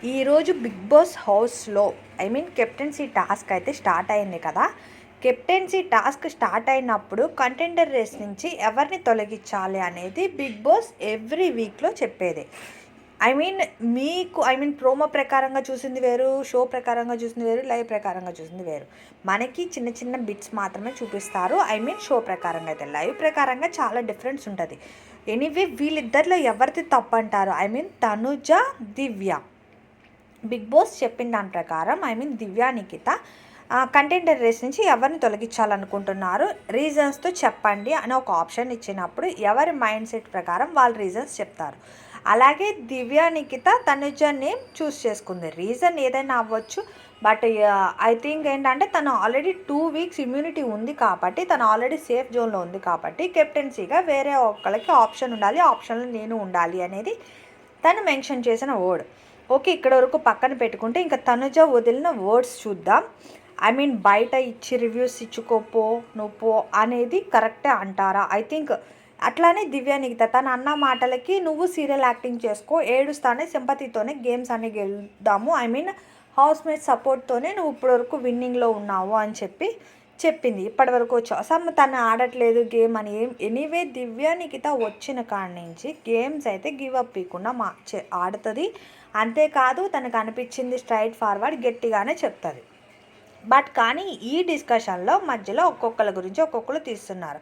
ఈరోజు big boss హౌస్లో captaincy task అయితే స్టార్ట్ అయింది కదా. కెప్టెన్సీ టాస్క్ స్టార్ట్ అయినప్పుడు కంటెండర్ రేస్ నుంచి ఎవరిని తొలగించాలి అనేది బిగ్ బాస్ ఎవ్రీ వీక్లో చెప్పేది. మీకు ప్రోమో ప్రకారంగా చూసింది వేరు, షో ప్రకారంగా చూసింది వేరు, లైవ్ ప్రకారంగా చూసింది వేరు. మనకి చిన్న చిన్న బిట్స్ మాత్రమే చూపిస్తారు. షో ప్రకారంగా అయితే, లైవ్ ప్రకారంగా చాలా డిఫరెన్స్ ఉంటుంది. ఎనీవే వీళ్ళిద్దరిలో ఎవరిది తప్పు అంటారు? తనుజ, దివ్య. బిగ్ బాస్ చెప్పిన దాని ప్రకారం దివ్యా, నిఖిత కంటెండర్ రేస్ నుంచి ఎవరిని తొలగించాలనుకుంటున్నారు, రీజన్స్తో చెప్పండి అని ఒక ఆప్షన్ ఇచ్చినప్పుడు ఎవరి మైండ్ సెట్ ప్రకారం వాళ్ళు రీజన్స్ చెప్తారు. అలాగే దివ్యా, నిఖిత తనుజ నేమ్ చూస్ చేసుకుంది. రీజన్ ఏదైనా అవ్వచ్చు, బట్ ఐ థింక్ ఏంటంటే తను ఆల్రెడీ 2 వీక్స్ ఇమ్యూనిటీ ఉంది కాబట్టి, తను ఆల్రెడీ సేఫ్ జోన్లో ఉంది కాబట్టి కెప్టెన్సీగా వేరే ఒక్కళ్ళకి ఆప్షన్ ఉండాలి, ఆప్షన్లో నేను ఉండాలి అనేది తను మెన్షన్ చేసిన వర్డ్. ఓకే, ఇక్కడ వరకు పక్కన పెట్టుకుంటే ఇంకా తనుజ వదిలిన వర్డ్స్ చూద్దాం. బయట ఇచ్చి రివ్యూస్ ఇచ్చుకోపో నువ్వు అనేది కరెక్టే అంటారా? ఐ థింక్ అట్లానే దివ్య, నిఖిత తను అన్న మాటలకి నువ్వు సీరియల్ యాక్టింగ్ చేసుకో, ఏడుస్తానే సింపతితోనే గేమ్స్ అన్ని గెలుద్దాము, హౌస్ మేట్ సపోర్ట్తోనే నువ్వు ఇప్పటివరకు విన్నింగ్లో ఉన్నావు అని చెప్పింది. ఇప్పటివరకు వచ్చావు తను ఆడట్లేదు గేమ్ అని ఎనీవే దివ్య, నిఖిత వచ్చిన కాడి నుంచి గేమ్స్ అయితే గివ్ అప్ ఇవ్వకుండా ఆడుతుంది. అంతేకాదు తనకు అనిపించింది స్ట్రైట్ ఫార్వర్డ్ గట్టిగానే చెప్తుంది. బట్ కానీ ఈ డిస్కషన్లో మధ్యలో ఒక్కొక్కరి గురించి ఒక్కొక్కరు తీస్తున్నారు.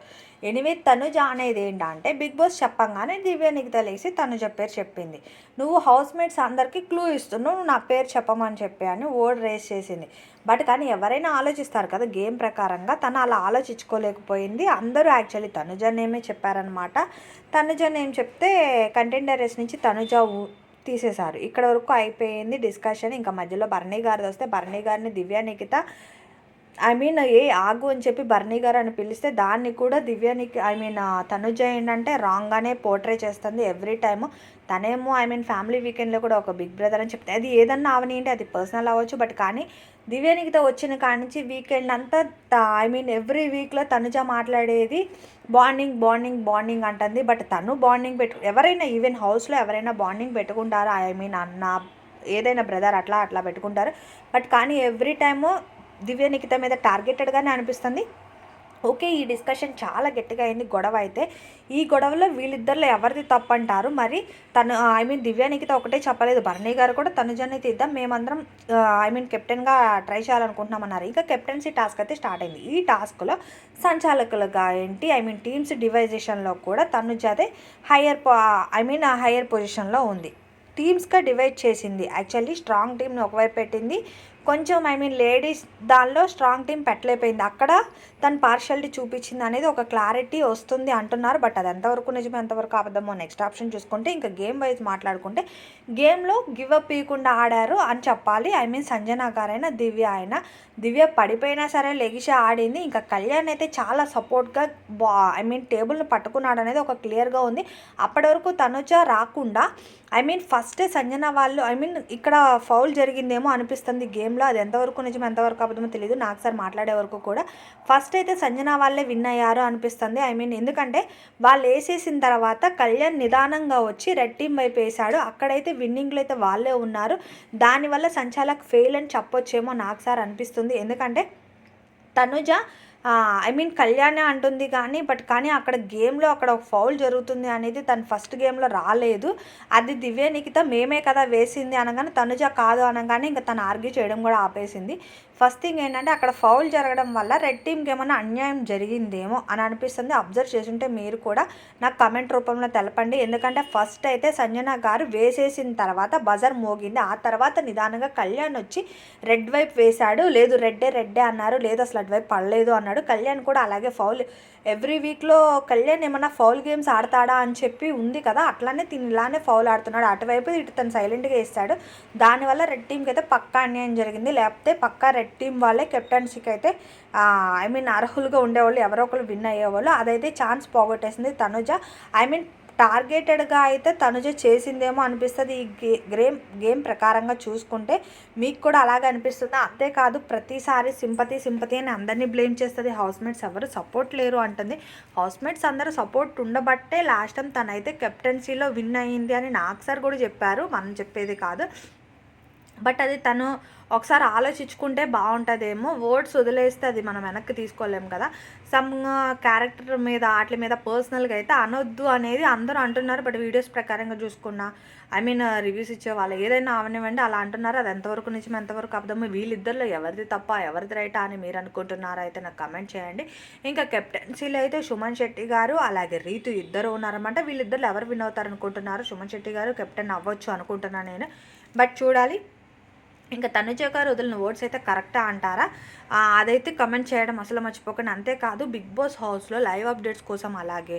ఎనివే తనుజ అనేది ఏంటంటే బిగ్ బాస్ చెప్పంగానే దివ్య, నిఖిత లేసి తనుజ పేరు చెప్పింది. నువ్వు హౌస్ మేట్స్ అందరికీ క్లూ ఇస్తున్నావు, నువ్వు నా పేరు చెప్పమని చెప్పి అని ఓడ్ రేస్ చేసింది. బట్ కానీ ఎవరైనా ఆలోచిస్తారు కదా గేమ్ ప్రకారంగా, తను అలా ఆలోచించుకోలేకపోయింది. అందరూ యాక్చువల్లీ తనుజ నేమే చెప్పారనమాట. తనుజ నేమ్ చెప్తే కంటెండర్ రేస్ నుంచి తనుజ తీసేశారు. ఇక్కడ వరకు అయిపోయింది డిస్కషన్. ఇంకా మధ్యలో బర్నీ గారిది వస్తే బర్నీ గారిని దివ్య, నిఖిత ఆగు అని చెప్పి బర్నీ గారు అని పిలిస్తే దాన్ని కూడా దివ్యానికి తనుజ ఏంటంటే రాంగ్గానే పోర్ట్రే చేస్తుంది ఎవ్రీ టైము. తనేమో ఫ్యామిలీ వీకెండ్లో కూడా ఒక బిగ్ బ్రదర్ అని చెప్తే అది ఏదన్నా అవనియండి, అది పర్సనల్ అవ్వచ్చు. బట్ కానీ దివ్యానికితో వచ్చిన కాడి నుంచి వీకెండ్ అంతా ఎవ్రీ వీక్లో తనుజ మాట్లాడేది బాండింగ్ అంటుంది. బట్ తను బాండింగ్ ఎవరైనా ఈవెన్ హౌస్లో ఎవరైనా బాండింగ్ పెట్టుకుంటారా? అన్న ఏదైనా బ్రదర్ అట్లా పెట్టుకుంటారు. బట్ కానీ ఎవ్రీ టైము దివ్య, నిఖిత మీద టార్గెటెడ్గానే అనిపిస్తుంది. ఓకే, ఈ డిస్కషన్ చాలా గట్టిగా అయింది, గొడవ అయితే. ఈ గొడవలో వీళ్ళిద్దరిలో ఎవరిది తప్పు అంటారు? మరి తను దివ్య, నిఖిత ఒకటే చెప్పలేదు, బర్నీ గారు కూడా తనుజని తీద్దాం, మేమందరం కెప్టెన్గా ట్రై చేయాలనుకుంటున్నామన్నారు. ఇంకా కెప్టెన్సీ టాస్క్ అయితే స్టార్ట్ అయింది. ఈ టాస్క్లో సంచాలకులుగా టీమ్స్ డివైజేషన్లో కూడా తనుజదే హయ్యర్ పొజిషన్లో ఉంది. టీమ్స్గా డివైడ్ చేసింది. యాక్చువల్లీ స్ట్రాంగ్ టీమ్ని ఒకవైపు పెట్టింది, కొంచెం లేడీస్ దానిలో స్ట్రాంగ్ టీం పెట్టలేకపోయింది. అక్కడ తను పార్షియాలిటీ చూపించింది అనేది ఒక క్లారిటీ వస్తుంది అంటున్నారు. బట్ అది ఎంతవరకు నిజమే ఎంతవరకు అబద్ధమో నెక్స్ట్ ఆప్షన్ చూసుకుంటే, ఇంకా గేమ్ వైజ్ మాట్లాడుకుంటే గేమ్లో గివ్ అప్ ఇవ్వకుండా ఆడారు అని చెప్పాలి. సంజన గారైనా దివ్య పడిపోయినా సరే లెగిసి ఆడింది. ఇంకా కళ్యాణ్ అయితే చాలా సపోర్ట్గా టేబుల్ని పట్టుకున్నాడు అనేది ఒక క్లియర్గా ఉంది. అప్పటి వరకు తనుజ రాకుండా ఫస్ట్ సంజన వాళ్ళు ఇక్కడ ఫౌల్ జరిగిందేమో అనిపిస్తుంది గేమ్లో. అది ఎంతవరకు నిజం ఎంతవరకు అబద్ధమో తెలియదు. నాకు సార్ మాట్లాడే వరకు కూడా ఫస్ట్ అయితే సంజన వాళ్ళే విన్ అయ్యారు అనిపిస్తుంది. ఎందుకంటే వాళ్ళు వేసేసిన తర్వాత కళ్యాణ్ నిదానంగా వచ్చి రెడ్ టీమ్ వైపు వేశాడు. అక్కడైతే విన్నింగ్లో అయితే వాళ్ళే ఉన్నారు. దానివల్ల సంచాలక్ ఫెయిల్ అని చెప్పొచ్చేమో నాకు సార్ అనిపిస్తుంది. ఎందుకంటే తనుజ కళ్యాణే అంటుంది కానీ అక్కడ గేమ్లో అక్కడ ఒక ఫౌల్ జరుగుతుంది అనేది తను ఫస్ట్ గేమ్లో రాలేదు. అది దివ్య, నిఖిత మేమే కదా వేసింది అనగానే తనుజ కాదు అనగానే ఇంకా తను ఆర్గ్యూ చేయడం కూడా ఆపేసింది. ఫస్ట్ థింగ్ ఏంటంటే అక్కడ ఫౌల్ జరగడం వల్ల రెడ్ టీమ్కి ఏమైనా అన్యాయం జరిగిందేమో అని అనిపిస్తుంది. అబ్జర్వ్ చేస్తుంటే మీరు కూడా నాకు కమెంట్ రూపంలో తెలపండి. ఎందుకంటే ఫస్ట్ అయితే సంజన గారు వేసేసిన తర్వాత బజర్ మోగింది. ఆ తర్వాత నిదానంగా కళ్యాణ్ వచ్చి రెడ్ వైపు వేశాడు. లేదు రెడ్డే అన్నారు, లేదు అసలు అటువైపు పడలేదు అన్నాడు. కళ్యాణ్ కూడా అలాగే ఫౌల్ ఎవ్రీ వీక్లో కళ్యాణ్ ఏమన్నా ఫౌల్ గేమ్స్ ఆడతాడా అని చెప్పి ఉంది కదా, అట్లానే తిని ఇలానే ఫౌల్ ఆడుతున్నాడు. అటువైపు ఇటు తను సైలెంట్గా వేస్తాడు. దానివల్ల రెడ్ టీమ్కి అయితే పక్కా అన్యాయం జరిగింది. లేకపోతే పక్కా రెడ్ టీం వాళ్ళే కెప్టెన్సీకి అయితే అర్హులుగా ఉండేవాళ్ళు, ఎవరో ఒకరు విన్ అయ్యేవాళ్ళు. అదైతే ఛాన్స్ పోగొట్టేసింది తనుజ. టార్గెటెడ్గా అయితే తనుజ చేసిందేమో అనిపిస్తుంది ఈ గేమ్ ప్రకారంగా చూసుకుంటే. మీకు కూడా అలాగే అనిపిస్తుందా? అంతేకాదు ప్రతిసారి సింపతి అని అందరినీ బ్లేమ్ చేస్తుంది. హౌస్ మేట్స్ ఎవరు సపోర్ట్ లేరు అంటుంది. హౌస్ మేట్స్ అందరూ సపోర్ట్ ఉండబట్టే లాస్ట్ టైం తనైతే కెప్టెన్సీలో విన్ అయ్యింది అని నాకు సార్ కూడా చెప్పారు, మనం చెప్పేది కాదు. బట్ అది తను ఒకసారి ఆలోచించుకుంటే బాగుంటుందేమో. వర్డ్స్ వదిలేస్తే అది మనం వెనక్కి తీసుకోలేము కదా. సమ్ క్యారెక్టర్ మీద వాటి మీద పర్సనల్గా అయితే అనొద్దు అనేది అందరూ అంటున్నారు. బట్ వీడియోస్ ప్రకారంగా చూసుకున్నా రివ్యూస్ ఇచ్చే వాళ్ళు ఏదైనా అవనివ్వండి అలా అంటున్నారు. అది ఎంతవరకు నిజం ఎంతవరకు అబద్ధమో, వీళ్ళిద్దరిలో ఎవరిది తప్ప ఎవరిది రైటా అని మీరు అనుకుంటున్నారా అయితే నాకు కమెంట్ చేయండి. ఇంకా కెప్టెన్సీలో అయితే సుమన్ శెట్టి గారు అలాగే రీతు ఇద్దరు ఉన్నారన్నమాట. వీళ్ళిద్దరు ఎవరు విన్ అవుతారు అనుకుంటున్నారు? సుమన్ శెట్టి గారు కెప్టెన్ అవ్వచ్చు అనుకుంటున్నాను నేను, బట్ చూడాలి. ఇంకా తనుజ గారు వదిలిన వర్డ్స్ అయితే కరెక్టా అంటారా? అదైతే కమెంట్ చేయడం అసలు మర్చిపోకండి. అంతేకాదు బిగ్ బాస్ హౌస్లో లైవ్ అప్డేట్స్ కోసం అలాగే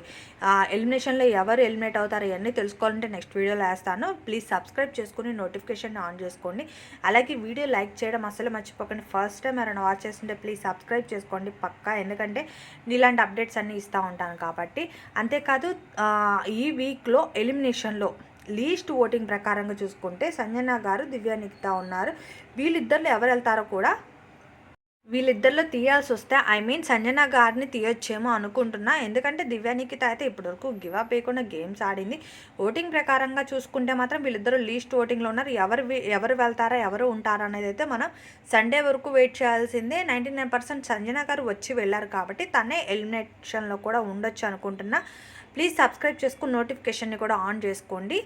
ఎలిమినేషన్లో ఎవరు ఎలిమినేట్ అవుతారు ఇవన్నీ తెలుసుకోవాలంటే నెక్స్ట్ వీడియోలో వేస్తాను. ప్లీజ్ సబ్స్క్రైబ్ చేసుకుని నోటిఫికేషన్ ఆన్ చేసుకోండి. అలాగే వీడియో లైక్ చేయడం అసలు మర్చిపోకండి. ఫస్ట్ టైం ఎవరైనా వాచ్ చేస్తుంటే ప్లీజ్ సబ్స్క్రైబ్ చేసుకోండి పక్కా, ఎందుకంటే ఇలాంటి అప్డేట్స్ అన్నీ ఇస్తూ ఉంటాను కాబట్టి. అంతేకాదు ఈ వీక్లో ఎలిమినేషన్లో లీస్ట్ ఓటింగ్ ప్రకారంగా చూసుకుంటే సంజన గారు, దివ్య నిఖిత ఉన్నారు. వీళ్ళిద్దరిలో ఎవరు వెళ్తారో కూడా, వీళ్ళిద్దరిలో తీయాల్సి వస్తే సంజన గారిని తీయొచ్చేమో అనుకుంటున్నా. ఎందుకంటే దివ్య నిఖిత అయితే ఇప్పటివరకు గివ్ అప్ వేయకుండా గేమ్స్ ఆడింది. ఓటింగ్ ప్రకారంగా చూసుకుంటే మాత్రం వీళ్ళిద్దరూ లీస్ట్ ఓటింగ్లో ఉన్నారు. ఎవరు వెళ్తారా ఎవరు ఉంటారా అనేది అయితే మనం సండే వరకు వెయిట్ చేయాల్సిందే. 99% సంజన గారు వచ్చి వెళ్ళారు కాబట్టి తనే ఎలిమినేషన్లో కూడా ఉండొచ్చు అనుకుంటున్నా. ప్లీజ్ సబ్స్క్రైబ్ చేసుకుని నోటిఫికేషన్ని కూడా ఆన్ చేసుకోండి.